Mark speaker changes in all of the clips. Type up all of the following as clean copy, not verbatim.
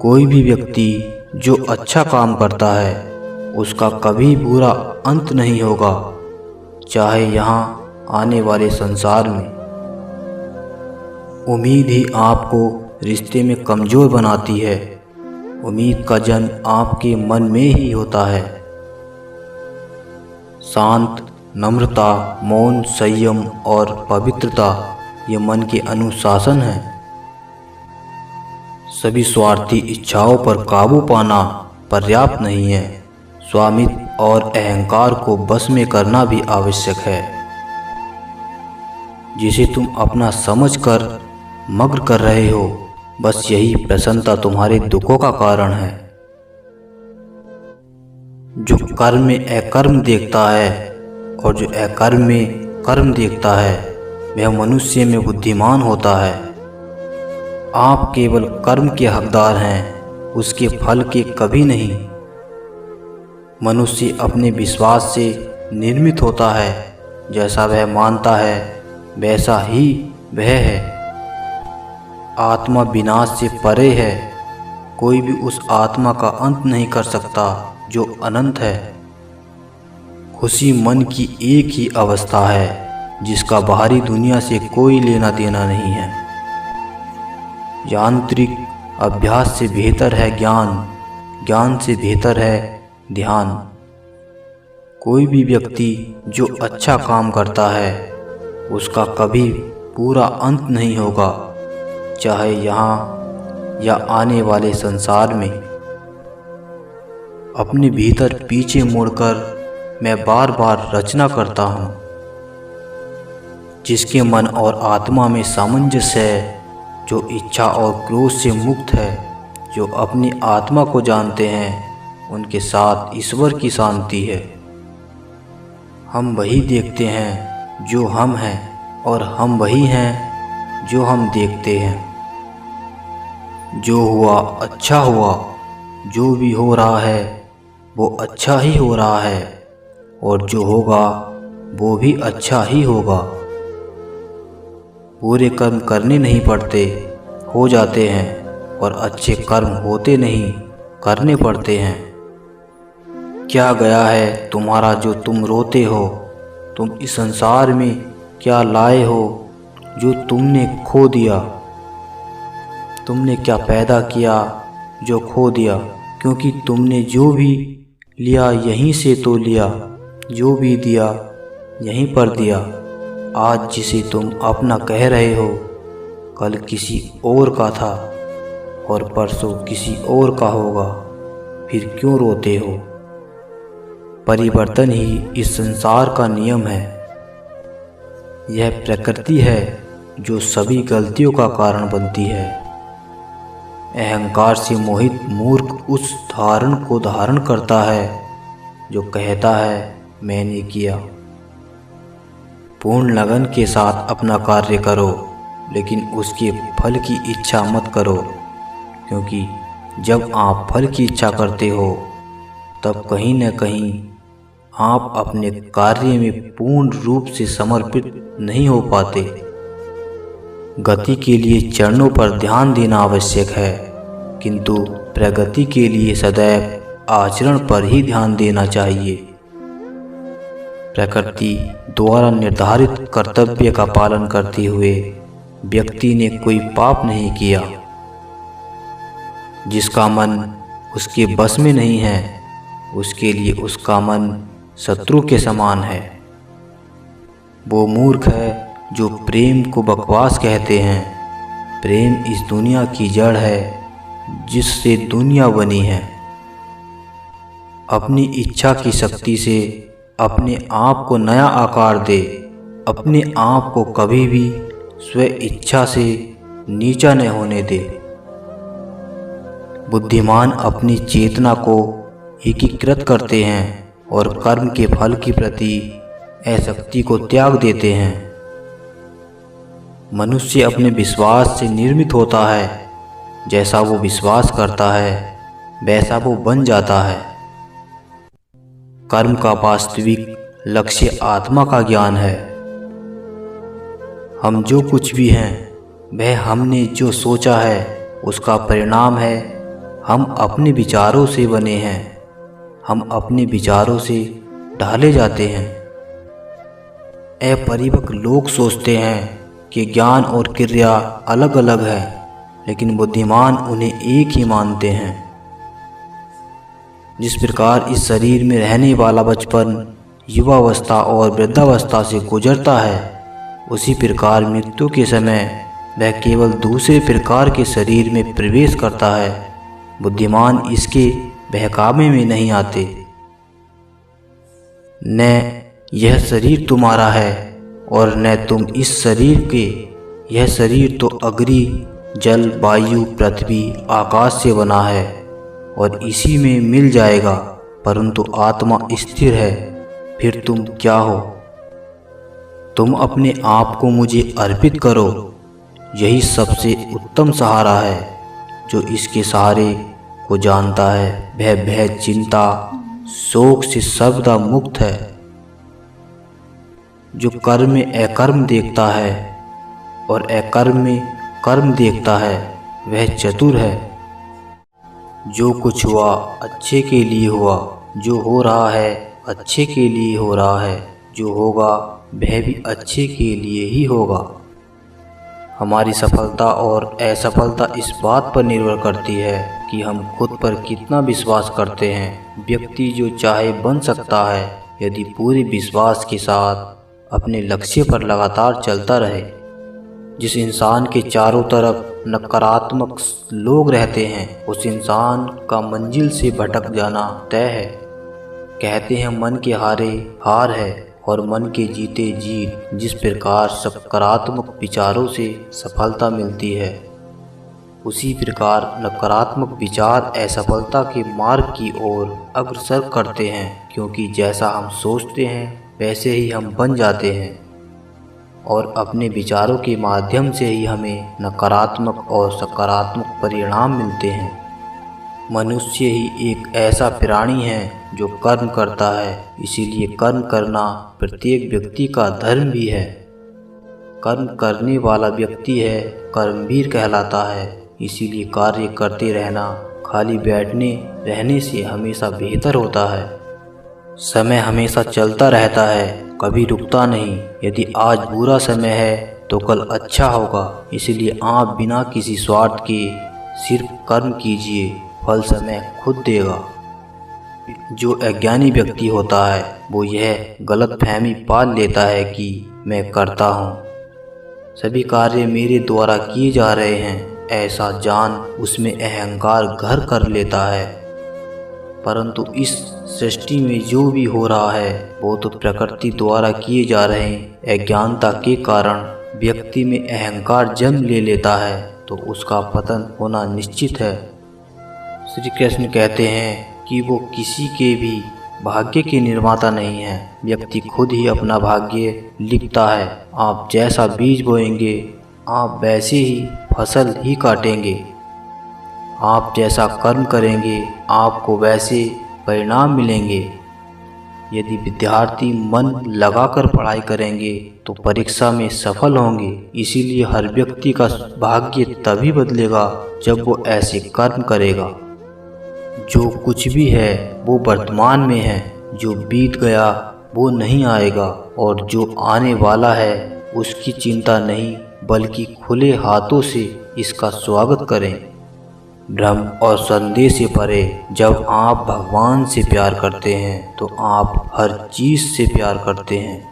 Speaker 1: कोई भी व्यक्ति जो अच्छा काम करता है उसका कभी बुरा अंत नहीं होगा, चाहे यहाँ आने वाले संसार में। उम्मीद ही आपको रिश्ते में कमज़ोर बनाती है। उम्मीद का जन्म आपके मन में ही होता है। शांत, नम्रता, मौन, संयम और पवित्रता ये मन के अनुशासन है। सभी स्वार्थी इच्छाओं पर काबू पाना पर्याप्त नहीं है। स्वामित्व और अहंकार को बस में करना भी आवश्यक है। जिसे तुम अपना समझकर मग्न कर रहे हो, बस यही प्रसन्नता तुम्हारे दुखों का कारण है। जो कर्म में अकर्म देखता है और जो अकर्म में कर्म देखता है, वह मनुष्य में बुद्धिमान होता है। आप केवल कर्म के हकदार हैं, उसके फल के कभी नहीं। मनुष्य अपने विश्वास से निर्मित होता है। जैसा वह मानता है वैसा ही वह है। आत्मा विनाश से परे है। कोई भी उस आत्मा का अंत नहीं कर सकता जो अनंत है। खुशी मन की एक ही अवस्था है जिसका बाहरी दुनिया से कोई लेना देना नहीं है। यांत्रिक अभ्यास से बेहतर है ज्ञान, ज्ञान से बेहतर है ध्यान। कोई भी व्यक्ति जो अच्छा काम करता है उसका कभी पूरा अंत नहीं होगा, चाहे यहाँ या आने वाले संसार में। अपने भीतर पीछे मुड़कर मैं बार बार रचना करता हूँ। जिसके मन और आत्मा में सामंजस्य है, जो इच्छा और क्रोध से मुक्त है, जो अपनी आत्मा को जानते हैं, उनके साथ ईश्वर की शांति है। हम वही देखते हैं जो हम हैं और हम वही हैं जो हम देखते हैं। जो हुआ अच्छा हुआ, जो भी हो रहा है वो अच्छा ही हो रहा है, और जो होगा वो भी अच्छा ही होगा। बुरे कर्म करने नहीं पड़ते, हो जाते हैं, और अच्छे कर्म होते नहीं, करने पड़ते हैं। क्या गया है तुम्हारा जो तुम रोते हो? तुम इस संसार में क्या लाए हो जो तुमने खो दिया? तुमने क्या पैदा किया जो खो दिया? क्योंकि तुमने जो भी लिया यहीं से तो लिया, जो भी दिया यहीं पर दिया। आज जिसे तुम अपना कह रहे हो, कल किसी और का था और परसों किसी और का होगा। फिर क्यों रोते हो? परिवर्तन ही इस संसार का नियम है। यह प्रकृति है जो सभी गलतियों का कारण बनती है। अहंकार से मोहित मूर्ख उस धारण को धारण करता है जो कहता है मैंने किया। पूर्ण लगन के साथ अपना कार्य करो, लेकिन उसके फल की इच्छा मत करो, क्योंकि जब आप फल की इच्छा करते हो तब कहीं न कहीं आप अपने कार्य में पूर्ण रूप से समर्पित नहीं हो पाते। गति के लिए चरणों पर ध्यान देना आवश्यक है, किंतु प्रगति के लिए सदैव आचरण पर ही ध्यान देना चाहिए। प्रकृति द्वारा निर्धारित कर्तव्य का पालन करते हुए व्यक्ति ने कोई पाप नहीं किया। जिसका मन उसके बस में नहीं है, उसके लिए उसका मन शत्रु के समान है। वो मूर्ख है जो प्रेम को बकवास कहते हैं। प्रेम इस दुनिया की जड़ है जिससे दुनिया बनी है। अपनी इच्छा की शक्ति से अपने आप को नया आकार दे। अपने आप को कभी भी स्व इच्छा से नीचा न होने दे। बुद्धिमान अपनी चेतना को एकीकृत करते हैं और कर्म के फल के प्रति आसक्ति को त्याग देते हैं। मनुष्य अपने विश्वास से निर्मित होता है। जैसा वो विश्वास करता है वैसा वो बन जाता है। कर्म का वास्तविक लक्ष्य आत्मा का ज्ञान है। हम जो कुछ भी हैं वह हमने जो सोचा है उसका परिणाम है हम अपने विचारों से बने हैं, हम अपने विचारों से ढाले जाते हैं। अपरिपक्व लोग सोचते हैं कि ज्ञान और क्रिया अलग अलग है, लेकिन बुद्धिमान उन्हें एक ही मानते हैं। जिस प्रकार इस शरीर में रहने वाला बचपन युवावस्था और वृद्धावस्था से गुजरता है, उसी प्रकार मृत्यु के समय वह केवल दूसरे प्रकार के शरीर में प्रवेश करता है। बुद्धिमान इसके बहकावे में नहीं आते। न यह शरीर तुम्हारा है और न तुम इस शरीर के। यह शरीर तो अग्नि, जल, वायु, पृथ्वी, आकाश से बना है और इसी में मिल जाएगा, परंतु आत्मा स्थिर है। फिर तुम क्या हो? तुम अपने आप को मुझे अर्पित करो। यही सबसे उत्तम सहारा है। जो इसके सहारे को जानता है वह भय, चिंता, शोक से सर्वदा मुक्त है। जो कर्म में अकर्म देखता है और अकर्म में कर्म देखता है वह चतुर है। जो कुछ हुआ अच्छे के लिए हुआ, जो हो रहा है अच्छे के लिए हो रहा है, जो होगा वह भी अच्छे के लिए ही होगा। हमारी सफलता और असफलता इस बात पर निर्भर करती है कि हम खुद पर कितना विश्वास करते हैं। व्यक्ति जो चाहे बन सकता है यदि पूरे विश्वास के साथ अपने लक्ष्य पर लगातार चलता रहे। जिस इंसान के चारों तरफ नकारात्मक लोग रहते हैं, उस इंसान का मंजिल से भटक जाना तय है। कहते हैं मन के हारे हार है और मन के जीते जीत। जिस प्रकार सकारात्मक विचारों से सफलता मिलती है, उसी प्रकार नकारात्मक विचार असफलता के मार्ग की ओर अग्रसर करते हैं, क्योंकि जैसा हम सोचते हैं वैसे ही हम बन जाते हैं और अपने विचारों के माध्यम से ही हमें नकारात्मक और सकारात्मक परिणाम मिलते हैं। मनुष्य ही एक ऐसा प्राणी है जो कर्म करता है, इसीलिए कर्म करना प्रत्येक व्यक्ति का धर्म भी है। कर्म करने वाला व्यक्ति है कर्मवीर कहलाता है। इसीलिए कार्य करते रहना खाली बैठने रहने से हमेशा बेहतर होता है। समय हमेशा चलता रहता है, कभी रुकता नहीं। यदि आज बुरा समय है तो कल अच्छा होगा। इसलिए आप बिना किसी स्वार्थ के सिर्फ कर्म कीजिए, फल समय खुद देगा। जो अज्ञानी व्यक्ति होता है वो यह गलतफहमी पाल लेता है कि मैं करता हूँ, सभी कार्य मेरे द्वारा किए जा रहे हैं, ऐसा जान उसमें अहंकार घर कर लेता है। परंतु इस सृष्टि में जो भी हो रहा है वो तो प्रकृति द्वारा किए जा रहे हैं। अज्ञानता के कारण व्यक्ति में अहंकार जन्म ले लेता है तो उसका पतन होना निश्चित है। श्री कृष्ण कहते हैं कि वो किसी के भी भाग्य के निर्माता नहीं है। व्यक्ति खुद ही अपना भाग्य लिखता है। आप जैसा बीज बोएंगे आप वैसे ही फसल ही काटेंगे। आप जैसा कर्म करेंगे आपको वैसे परिणाम मिलेंगे। यदि विद्यार्थी मन लगाकर पढ़ाई करेंगे तो परीक्षा में सफल होंगे। इसीलिए हर व्यक्ति का भाग्य तभी बदलेगा जब वो ऐसे कर्म करेगा। जो कुछ भी है वो वर्तमान में है, जो बीत गया वो नहीं आएगा और जो आने वाला है उसकी चिंता नहीं बल्कि खुले हाथों से इसका स्वागत करें। भ्रम और संदेह से परे जब आप भगवान से प्यार करते हैं तो आप हर चीज़ से प्यार करते हैं।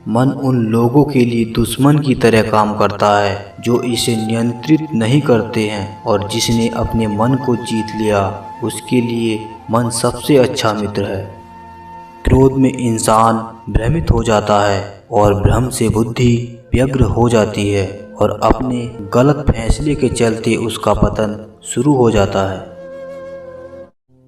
Speaker 1: मन उन लोगों के लिए दुश्मन की तरह काम करता है जो इसे नियंत्रित नहीं करते हैं, और जिसने अपने मन को जीत लिया उसके लिए मन सबसे अच्छा मित्र है। क्रोध में इंसान भ्रमित हो जाता है और भ्रम से बुद्धि व्यग्र हो जाती है और अपने गलत फैसले के चलते उसका पतन शुरू हो जाता है।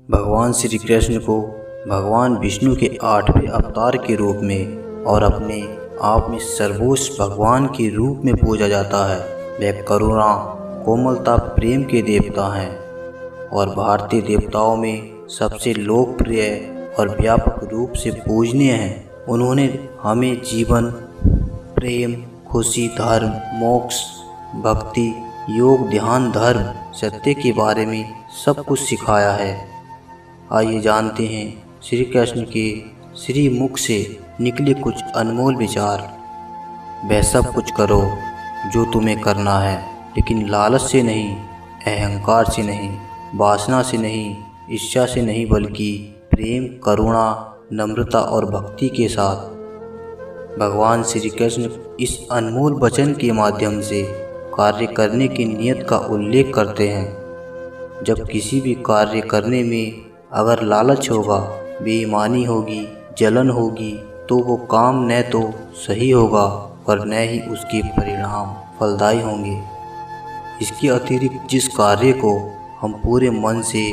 Speaker 1: भगवान श्री कृष्ण को भगवान विष्णु के 8वें अवतार के रूप में और अपने आप में सर्वोच्च भगवान के रूप में पूजा जाता है। वे करुणा, कोमलता, प्रेम के देवता हैं और भारतीय देवताओं में सबसे लोकप्रिय और व्यापक रूप से पूजनीय हैं। उन्होंने हमें जीवन, प्रेम, खुशी, धर्म, मोक्ष, भक्ति योग, ध्यान, धर्म, सत्य के बारे में सब कुछ सिखाया है। आइए जानते हैं श्री कृष्ण के श्री मुख से निकले कुछ अनमोल विचार। वह सब कुछ करो जो तुम्हें करना है, लेकिन लालच से नहीं, अहंकार से नहीं, वासना से नहीं, इच्छा से नहीं, बल्कि प्रेम, करुणा, नम्रता और भक्ति के साथ। भगवान श्री कृष्ण इस अनमोल वचन के माध्यम से कार्य करने की नियत का उल्लेख करते हैं। जब किसी भी कार्य करने में अगर लालच होगा, बेईमानी होगी, जलन होगी, तो वो काम न तो सही होगा और न ही उसके परिणाम फलदायी होंगे। इसके अतिरिक्त जिस कार्य को हम पूरे मन से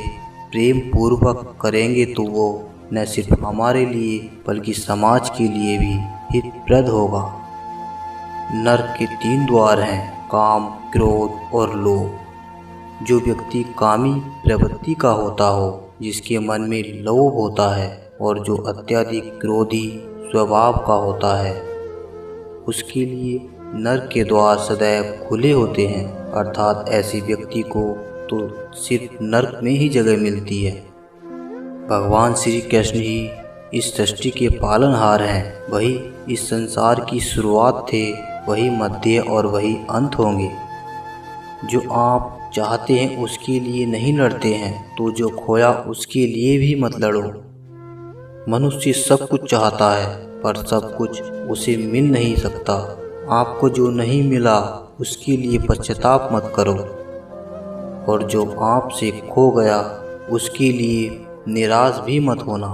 Speaker 1: प्रेम पूर्वक करेंगे तो वो न सिर्फ हमारे लिए बल्कि समाज के लिए भी हितप्रद होगा। नरक के 3 द्वार हैं, काम, क्रोध और लोभ। जो व्यक्ति कामी प्रवृत्ति का होता हो, जिसके मन में लोभ होता है और जो अत्यधिक क्रोधी स्वभाव का होता है, उसके लिए नरक के द्वार सदैव खुले होते हैं। अर्थात ऐसे व्यक्ति को तो सिर्फ नरक में ही जगह मिलती है। भगवान श्री कृष्ण ही इस सृष्टि के पालनहार हैं। वही इस संसार की शुरुआत थे, वही मध्य और वही अंत होंगे। जो आप चाहते हैं उसके लिए नहीं लड़ते हैं, तो जो खोया उसके लिए भी मत लड़ो। मनुष्य सब कुछ चाहता है, पर सब कुछ उसे मिल नहीं सकता। आपको जो नहीं मिला उसके लिए पश्चाताप मत करो, और जो आपसे खो गया उसके लिए निराश भी मत होना।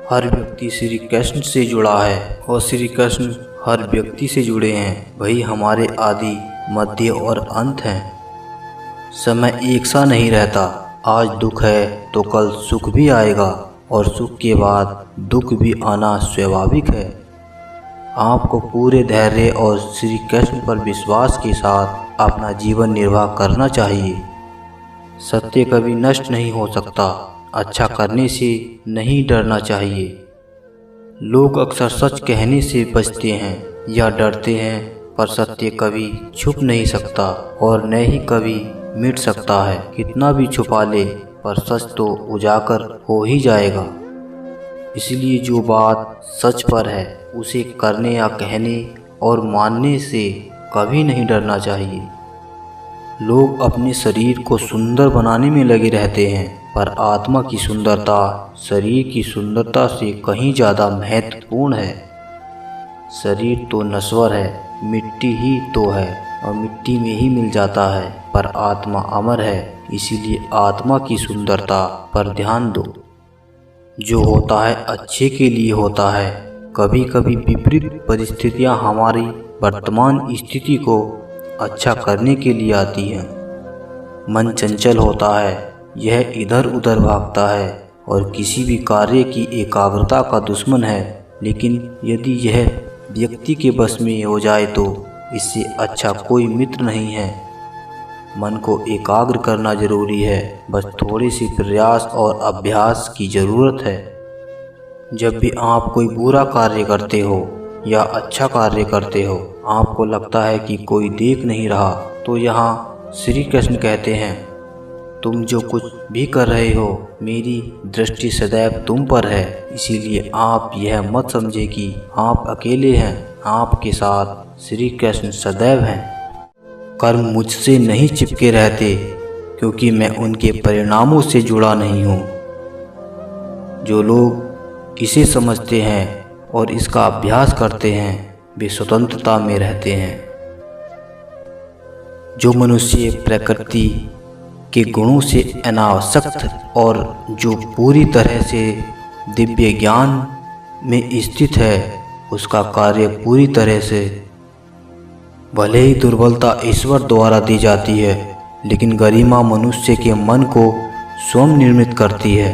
Speaker 1: हर व्यक्ति श्री कृष्ण से जुड़ा है और श्री कृष्ण हर व्यक्ति से जुड़े हैं। वही हमारे आदि, मध्य और अंत हैं। समय एक सा नहीं रहता। आज दुख है तो कल सुख भी आएगा, और सुख के बाद दुख भी आना स्वाभाविक है। आपको पूरे धैर्य और श्री कृष्ण पर विश्वास के साथ अपना जीवन निर्वाह करना चाहिए। सत्य कभी नष्ट नहीं हो सकता। अच्छा करने से नहीं डरना चाहिए। लोग अक्सर सच कहने से बचते हैं या डरते हैं, पर सत्य कभी छुप नहीं सकता और न ही कभी मिट सकता है। कितना भी छुपा ले, पर सच तो उजागर हो ही जाएगा। इसलिए जो बात सच पर है उसे करने या कहने और मानने से कभी नहीं डरना चाहिए। लोग अपने शरीर को सुंदर बनाने में लगे रहते हैं, पर आत्मा की सुंदरता शरीर की सुंदरता से कहीं ज़्यादा महत्वपूर्ण है। शरीर तो नश्वर है, मिट्टी ही तो है और मिट्टी में ही मिल जाता है, पर आत्मा अमर है। इसीलिए आत्मा की सुंदरता पर ध्यान दो। जो होता है अच्छे के लिए होता है। कभी कभी विपरीत परिस्थितियां हमारी वर्तमान स्थिति को अच्छा करने के लिए आती हैं। मन चंचल होता है, यह इधर उधर भागता है और किसी भी कार्य की एकाग्रता का दुश्मन है। लेकिन यदि यह व्यक्ति के बस में हो जाए तो इससे अच्छा कोई मित्र नहीं है। मन को एकाग्र करना जरूरी है, बस थोड़ी सी प्रयास और अभ्यास की ज़रूरत है। जब भी आप कोई बुरा कार्य करते हो या अच्छा कार्य करते हो, आपको लगता है कि कोई देख नहीं रहा, तो यहाँ श्री कृष्ण कहते हैं, तुम जो कुछ भी कर रहे हो, मेरी दृष्टि सदैव तुम पर है। इसीलिए आप यह मत समझे कि आप अकेले हैं, आपके साथ श्री कृष्ण सदैव हैं। कर्म मुझसे नहीं चिपके रहते, क्योंकि मैं उनके परिणामों से जुड़ा नहीं हूँ। जो लोग इसे समझते हैं और इसका अभ्यास करते हैं, वे स्वतंत्रता में रहते हैं। जो मनुष्य प्रकृति के गुणों से अनासक्त और जो पूरी तरह से दिव्य ज्ञान में स्थित है, उसका कार्य पूरी तरह से, भले ही दुर्बलता ईश्वर द्वारा दी जाती है, लेकिन गरिमा मनुष्य के मन को स्वयं निर्मित करती है।